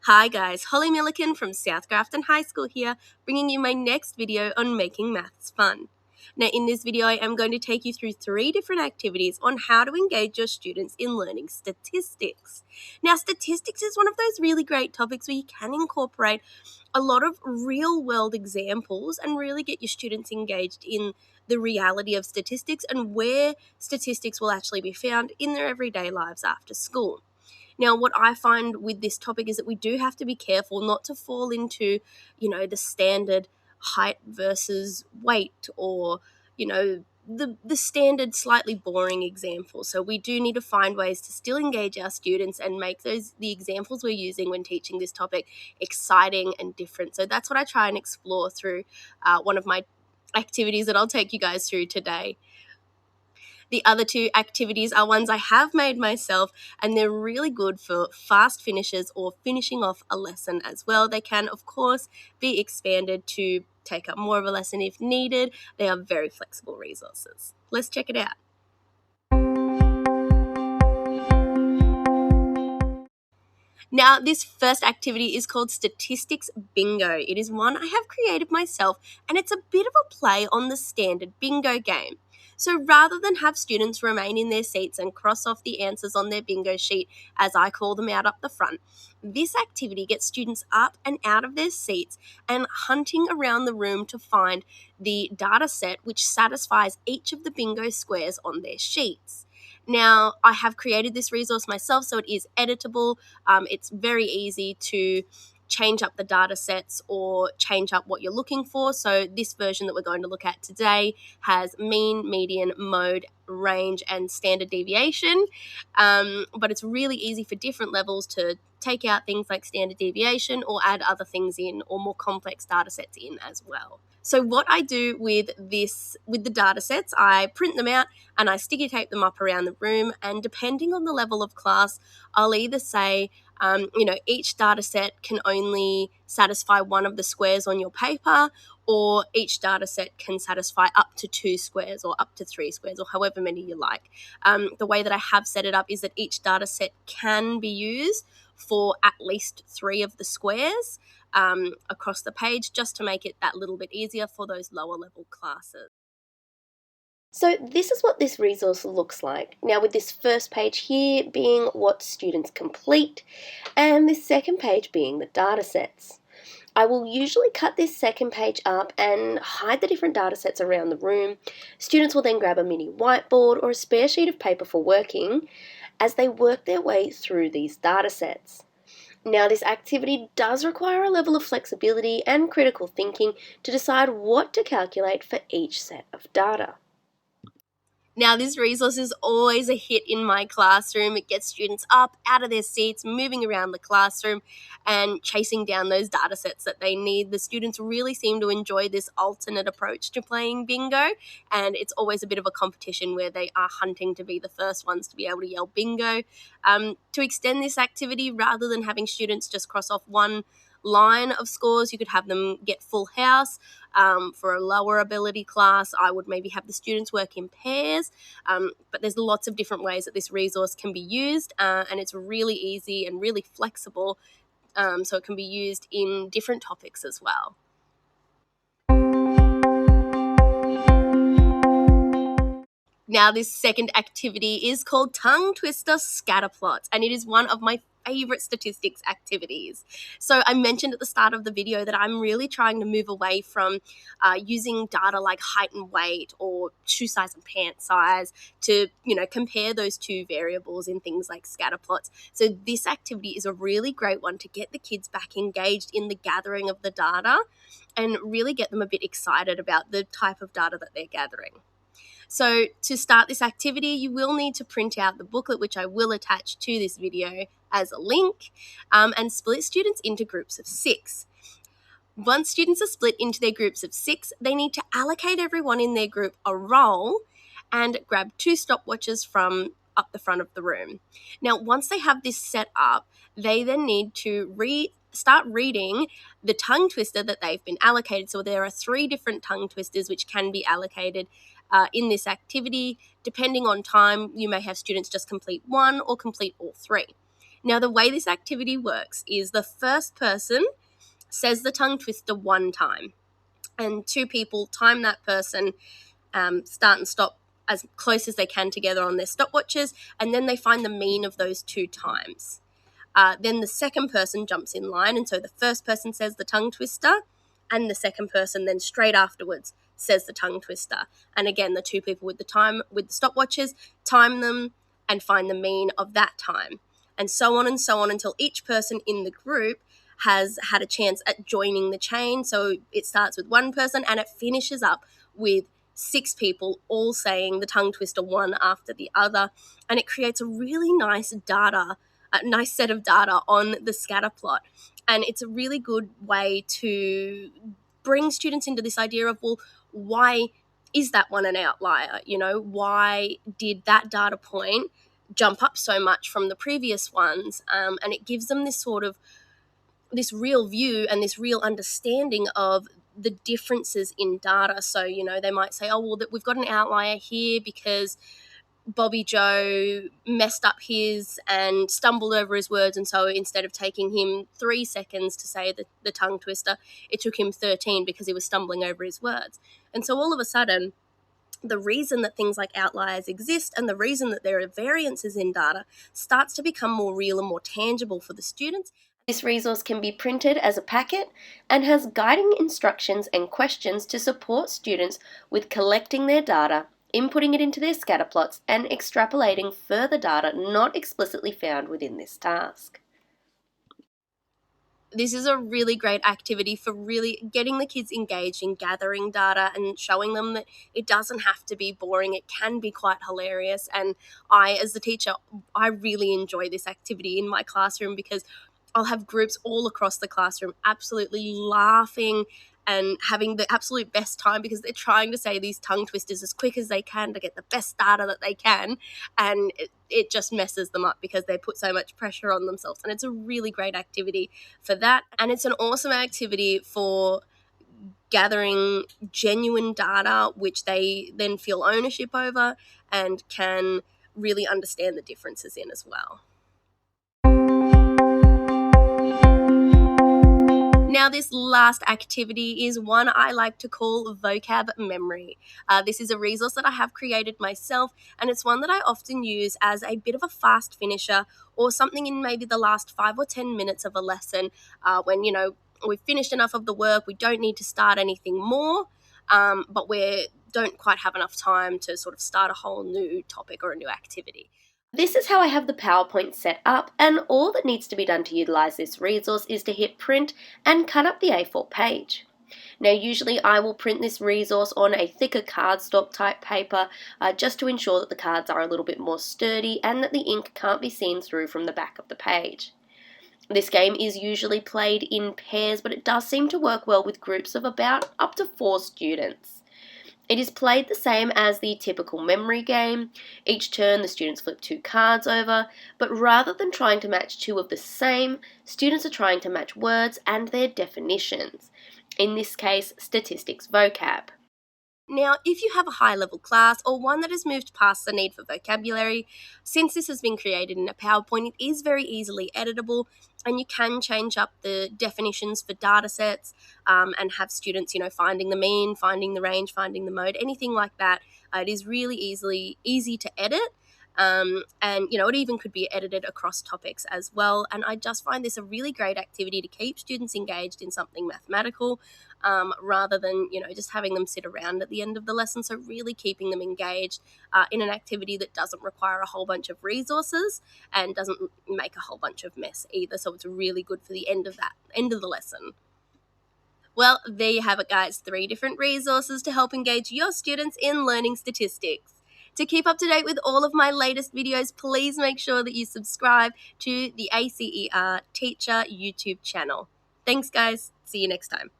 Hi guys, Holly Milliken from South Grafton High School here, bringing you my next video on making maths fun. Now in this video I am going to take you through 3 different activities on how to engage your students in learning statistics. Now statistics is one of those really great topics where you can incorporate a lot of real world examples and really get your students engaged in the reality of statistics and where statistics will actually be found in their everyday lives after school. Now, what I find with this topic is that we do have to be careful not to fall into, the standard height versus weight or, the standard slightly boring example. So we do need to find ways to still engage our students and make the examples we're using when teaching this topic exciting and different. So that's what I try and explore through one of my activities that I'll take you guys through today. The other 2 activities are ones I have made myself, and they're really good for fast finishes or finishing off a lesson as well. They can, of course, be expanded to take up more of a lesson if needed. They are very flexible resources. Let's check it out. Now, this first activity is called Statistics Bingo. It is one I have created myself, and it's a bit of a play on the standard bingo game. So rather than have students remain in their seats and cross off the answers on their bingo sheet, as I call them out up the front, this activity gets students up and out of their seats and hunting around the room to find the data set which satisfies each of the bingo squares on their sheets. Now, I have created this resource myself, so it is editable. It's very easy to change up the data sets or change up what you're looking for. So this version that we're going to look at today has mean, median, mode, range, and standard deviation. But it's really easy for different levels to take out things like standard deviation or add other things in or more complex data sets in as well. So what I do with the data sets, I print them out and I sticky tape them up around the room, and depending on the level of class, I'll either say, each data set can only satisfy one of the squares on your paper, or each data set can satisfy up to 2 squares or up to 3 squares or however many you like. The way that I have set it up is that each data set can be used for at least 3 of the squares across the page, just to make it that little bit easier for those lower level classes. So this is what this resource looks like. Now with this first page here being what students complete and this second page being the data sets. I will usually cut this second page up and hide the different data sets around the room. Students will then grab a mini whiteboard or a spare sheet of paper for working as they work their way through these data sets. Now, this activity does require a level of flexibility and critical thinking to decide what to calculate for each set of data. Now, this resource is always a hit in my classroom. It gets students up, out of their seats, moving around the classroom and chasing down those data sets that they need. The students really seem to enjoy this alternate approach to playing bingo, and it's always a bit of a competition where they are hunting to be the first ones to be able to yell bingo. To extend this activity, rather than having students just cross off one line of scores, you could have them get full house. For a lower ability class, I would maybe have the students work in pairs, but there's lots of different ways that this resource can be used, and it's really easy and really flexible, so it can be used in different topics as well. Now, this second activity is called Tongue Twister Scatterplots, and it is one of my favorite statistics activities. So I mentioned at the start of the video that I'm really trying to move away from using data like height and weight or shoe size and pant size to, compare those 2 variables in things like scatterplots. So this activity is a really great one to get the kids back engaged in the gathering of the data and really get them a bit excited about the type of data that they're gathering. So to start this activity, you will need to print out the booklet, which I will attach to this video as a link, and split students into groups of 6. Once students are split into their groups of 6, they need to allocate everyone in their group a role and grab 2 stopwatches from up the front of the room. Now, once they have this set up, they then need to start reading the tongue twister that they've been allocated. So there are 3 different tongue twisters which can be allocated in this activity. Depending on time, you may have students just complete 1 or complete all 3. Now, the way this activity works is the first person says the tongue twister one time, and two people time that person, start and stop as close as they can together on their stopwatches, and then they find the mean of those two times. Then the second person jumps in line, and so the first person says the tongue twister, and the second person then straight afterwards says the tongue twister. And again, the two people with the stopwatches time them and find the mean of that time, and so on until each person in the group has had a chance at joining the chain. So it starts with one person and it finishes up with 6 people all saying the tongue twister one after the other, and it creates a really nice set of data on the scatter plot. And it's a really good way to bring students into this idea of, well, why is that one an outlier? Why did that data point jump up so much from the previous ones? And it gives them this real view and this real understanding of the differences in data. So, they might say, oh, well, we've got an outlier here because Bobby Joe messed up his and stumbled over his words, and so instead of taking him 3 seconds to say the tongue twister, it took him 13 because he was stumbling over his words. And so all of a sudden, the reason that things like outliers exist and the reason that there are variances in data starts to become more real and more tangible for the students. This resource can be printed as a packet and has guiding instructions and questions to support students with collecting their data, inputting it into their scatter plots, and extrapolating further data not explicitly found within this task. This is a really great activity for really getting the kids engaged in gathering data and showing them that it doesn't have to be boring. It can be quite hilarious. And I, as the teacher, I really enjoy this activity in my classroom because I'll have groups all across the classroom absolutely laughing and having the absolute best time because they're trying to say these tongue twisters as quick as they can to get the best data that they can, and it just messes them up because they put so much pressure on themselves. And it's a really great activity for that, and it's an awesome activity for gathering genuine data which they then feel ownership over and can really understand the differences in as well. Now, this last activity is one I like to call Vocab Memory. This is a resource that I have created myself, and it's one that I often use as a bit of a fast finisher or something in maybe the last 5 or 10 minutes of a lesson when, we've finished enough of the work, we don't need to start anything more, but we don't quite have enough time to sort of start a whole new topic or a new activity. This is how I have the PowerPoint set up, and all that needs to be done to utilize this resource is to hit print and cut up the A4 page. Now, usually I will print this resource on a thicker cardstock type paper just to ensure that the cards are a little bit more sturdy and that the ink can't be seen through from the back of the page. This game is usually played in pairs, but it does seem to work well with groups of about up to 4 students. It is played the same as the typical memory game. Each turn the students flip 2 cards over, but rather than trying to match 2 of the same, students are trying to match words and their definitions. In this case, statistics vocab. Now, if you have a high-level class or one that has moved past the need for vocabulary, since this has been created in a PowerPoint, it is very easily editable, and you can change up the definitions for data sets and have students, finding the mean, finding the range, finding the mode, anything like that. It is really easy to edit. And it even could be edited across topics as well. And I just find this a really great activity to keep students engaged in something mathematical rather than, just having them sit around at the end of the lesson. So really keeping them engaged in an activity that doesn't require a whole bunch of resources and doesn't make a whole bunch of mess either. So it's really good for the end of the lesson. Well, there you have it, guys. 3 different resources to help engage your students in learning statistics. To keep up to date with all of my latest videos, please make sure that you subscribe to the ACER Teacher YouTube channel. Thanks, guys. See you next time.